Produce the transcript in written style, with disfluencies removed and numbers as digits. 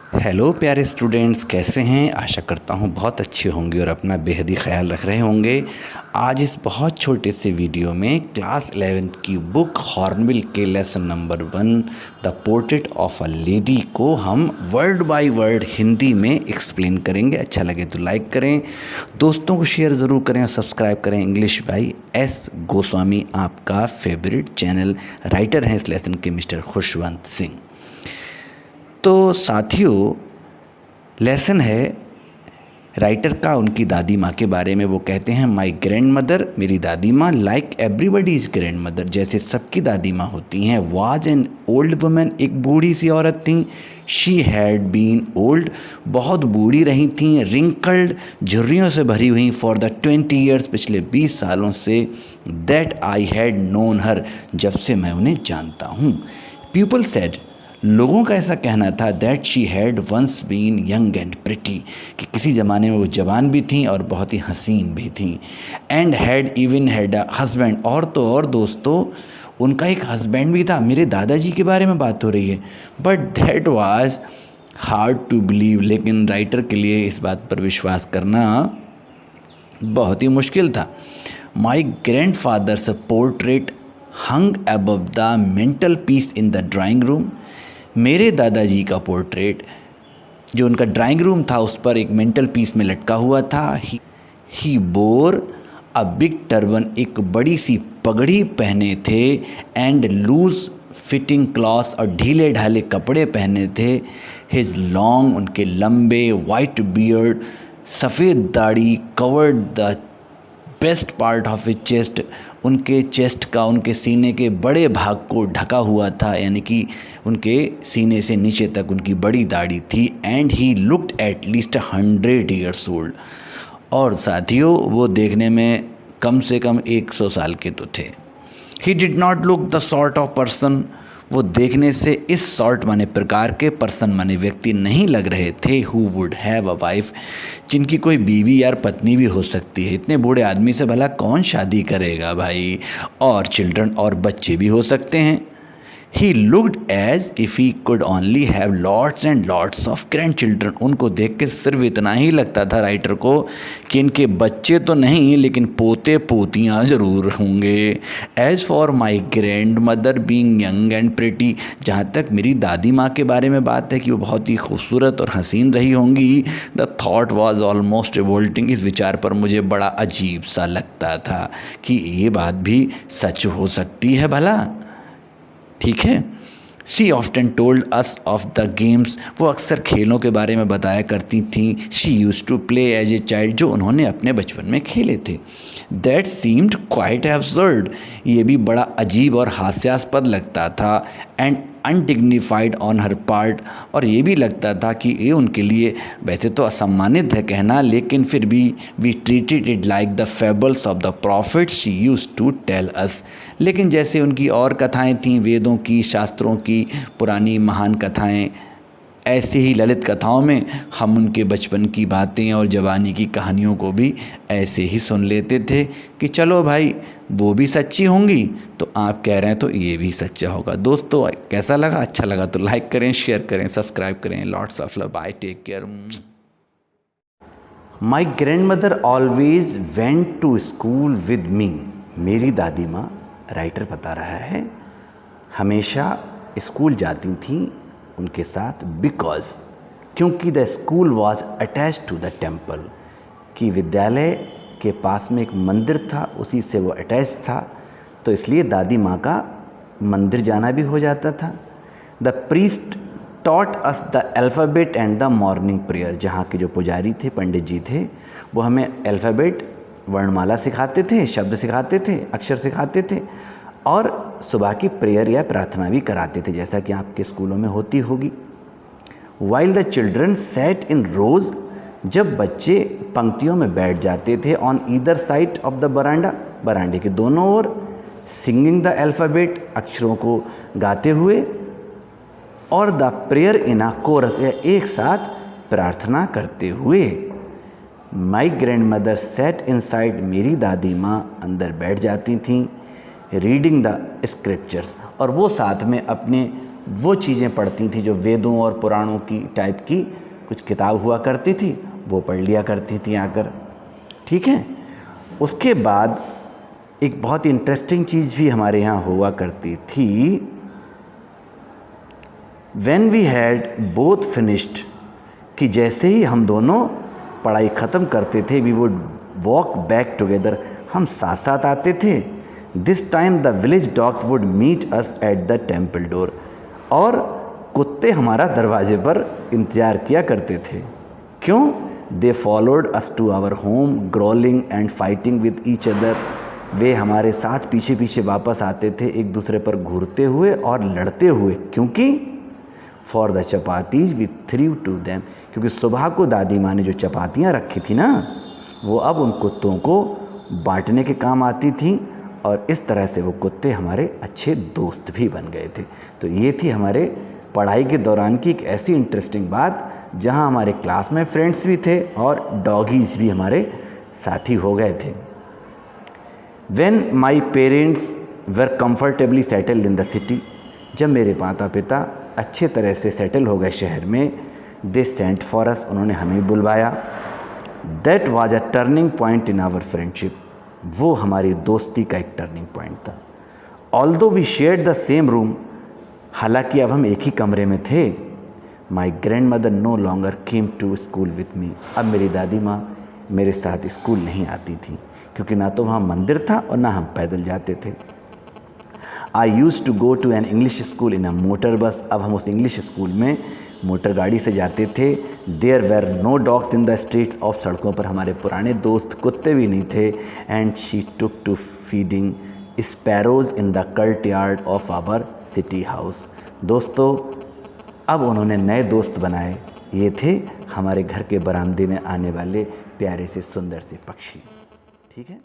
Hello प्यारे students, कैसे हैं। आशा करता हूँ बहुत अच्छे होंगे और अपना बेहद ही ख्याल रख रहे होंगे। आज इस बहुत छोटे से वीडियो में क्लास 11th की बुक हॉर्नबिल के lesson number 1 the portrait of a lady को हम वर्ड बाय वर्ड हिंदी में एक्सप्लेन करेंगे। अच्छा लगे तो लाइक करें, दोस्तों को शेयर ज़रूर करें और सब्सक्राइब करें। इंग्लिश बाय एस गोस्वामी, आपका फेवरेट चैनल। राइटर हैं इस लेसन के मिस्टर खुशवंत सिंह। तो साथियों, लेसन है राइटर का उनकी दादी माँ के बारे में। वो कहते हैं माई ग्रैंड मदर, मेरी दादी माँ, लाइक एवरीबडीज़ ग्रैंड मदर, जैसे सबकी दादी माँ होती हैं, वाज एन ओल्ड वुमन, एक बूढ़ी सी औरत थी। शी हैड बीन ओल्ड, बहुत बूढ़ी रही थी। रिंकल्ड, झुर्रियों से भरी हुई, फॉर द 20 ईयर्स, पिछले 20 सालों से। दैट आई हैड नोन हर, जब से मैं उन्हें जानता हूँ। पीपल सेड, लोगों का ऐसा कहना था, that she had once been young and pretty, कि किसी ज़माने में वो जवान भी थीं और बहुत ही हसीन भी थीं। And had even had a husband, और तो और दोस्तों, उनका एक हस्बैंड भी था। मेरे दादाजी के बारे में बात हो रही है। But that was hard to believe, लेकिन राइटर के लिए इस बात पर विश्वास करना बहुत ही मुश्किल था। My grandfather's portrait hung above the mantelpiece in the drawing room. मेरे दादाजी का पोर्ट्रेट जो उनका ड्राइंग रूम था उस पर एक मेंटल पीस में लटका हुआ था। ही बोर अ बिग टर्बन, एक बड़ी सी पगड़ी पहने थे। एंड लूज फिटिंग क्लॉथ्स, और ढीले ढाले कपड़े पहने थे। हिज लॉन्ग, उनके लंबे वाइट बियर्ड, सफ़ेद दाढ़ी, covered the best part of A chest, उनके चेस्ट का, उनके सीने के बड़े भाग को ढका हुआ था, यानी कि उनके सीने से नीचे तक उनकी बड़ी दाढ़ी थी। And he looked at least 100 years old, और साथियों वो देखने में कम से कम 100 साल के तो थे। He did not look the sort of person, वो देखने से इस सॉर्ट माने प्रकार के, पर्सन माने व्यक्ति नहीं लग रहे थे। Who would have a wife, जिनकी कोई बीवी या पत्नी भी हो सकती है। इतने बूढ़े आदमी से भला कौन शादी करेगा भाई। और चिल्ड्रन, और बच्चे भी हो सकते हैं। He looked as if he could only have lots and lots of grandchildren, उनको देख के सिर्फ इतना ही लगता था राइटर को कि इनके बच्चे तो नहीं लेकिन पोते पोतियाँ ज़रूर होंगे। As for my grand mother being young and pretty, जहाँ तक मेरी दादी माँ के बारे में बात है कि वो बहुत ही खूबसूरत और हसीन रही होंगी, the thought was almost revolting, इस विचार पर मुझे बड़ा अजीब सा लगता था कि ये बात भी सच हो सकती है भला। ठीक है। She often told us of the games, वो अक्सर खेलों के बारे में बताया करती थीं। She used to play as a child, जो उन्होंने अपने बचपन में खेले थे। दैट सीम्ड क्वाइट एब्सर्ड, ये भी बड़ा अजीब और हास्यास्पद लगता था। And undignified on her part, और ये भी लगता था कि ये उनके लिए वैसे तो असम्मानित है कहना, लेकिन फिर भी we treated it like the fables of the prophets she used to tell us, लेकिन जैसे उनकी और कथाएं थीं, वेदों की, शास्त्रों की पुरानी महान कथाएं, ऐसे ही ललित कथाओं में हम उनके बचपन की बातें और जवानी की कहानियों को भी ऐसे ही सुन लेते थे कि चलो भाई वो भी सच्ची होंगी तो आप कह रहे हैं तो ये भी सच्चा होगा। दोस्तों कैसा लगा? अच्छा लगा तो लाइक करें, शेयर करें, सब्सक्राइब करें। Lots of love, bye, take care. My grandmother always went to school with me, मेरी दादी माँ, राइटर बता रहा है, हमेशा स्कूल जाती थीं उनके साथ। बिकॉज, क्योंकि the school was attached to the temple, कि विद्यालय के पास में एक मंदिर था, उसी से वो अटैच था, तो इसलिए दादी माँ का मंदिर जाना भी हो जाता था। The priest taught us the alphabet and the morning prayer, जहाँ के जो पुजारी थे, पंडित जी थे, वो हमें अल्फ़ाबेट, वर्णमाला सिखाते थे, शब्द सिखाते थे, अक्षर सिखाते थे, और सुबह की प्रेयर या प्रार्थना भी कराते थे, जैसा कि आपके स्कूलों में होती होगी। While the children sat in rows, जब बच्चे पंक्तियों में बैठ जाते थे, on either side of the veranda, बरांडे के दोनों ओर, सिंगिंग द अल्फ़ाबेट, अक्षरों को गाते हुए, और the prayer in a chorus, या एक साथ प्रार्थना करते हुए। My grandmother sat inside, मेरी दादी माँ अंदर बैठ जाती थीं, रीडिंग द स्क्रिप्चर्स, और वो साथ में अपने वो चीज़ें पढ़ती थी जो वेदों और पुराणों की टाइप की कुछ किताब हुआ करती थी, वो पढ़ लिया करती थी आकर। ठीक है। उसके बाद एक बहुत ही इंटरेस्टिंग चीज़ भी हमारे यहाँ हुआ करती थी। When we had both finished, कि जैसे ही हम दोनों पढ़ाई ख़त्म करते थे, we would walk back together, हम साथ साथ आते थे। This time the village dogs would meet us at the temple door, और कुत्ते हमारा दरवाजे पर इंतज़ार किया करते थे। क्यों? They followed us to our home growling and fighting with each other, वे हमारे साथ पीछे पीछे वापस आते थे, एक दूसरे पर घूरते हुए और लड़ते हुए। क्योंकि for the chapatis we threw to them, क्योंकि सुबह को दादी माँ ने जो चपातियाँ रखी थी ना, वो अब उन कुत्तों को बांटने के काम आती थी, और इस तरह से वो कुत्ते हमारे अच्छे दोस्त भी बन गए थे। तो ये थी हमारे पढ़ाई के दौरान की एक ऐसी इंटरेस्टिंग बात, जहाँ हमारे क्लास में फ्रेंड्स भी थे और डॉगीज़ भी हमारे साथी हो गए थे। When my parents were comfortably settled in the city, जब मेरे माता पिता अच्छे तरह से सेटल हो गए शहर में, they sent for us, उन्होंने हमें बुलवाया। That was a turning point in our friendship, वो हमारी दोस्ती का एक टर्निंग पॉइंट था। Although we shared the same room, हालांकि अब हम एक ही कमरे में थे, my grandmother no longer came to school with me, अब मेरी दादी माँ मेरे साथ स्कूल नहीं आती थी, क्योंकि ना तो वहाँ मंदिर था और ना हम पैदल जाते थे। I use to go to an English school in a motor bus, अब हम उस इंग्लिश स्कूल में मोटर गाड़ी से जाते थे। There were no dogs in the streets, और सड़कों पर हमारे पुराने दोस्त कुत्ते भी नहीं थे। And she took to feeding sparrows in the courtyard of our city house. दोस्तों, अब उन्होंने नए दोस्त बनाए, ये थे हमारे घर के बरामदे में आने वाले प्यारे से सुंदर से पक्षी। ठीक है।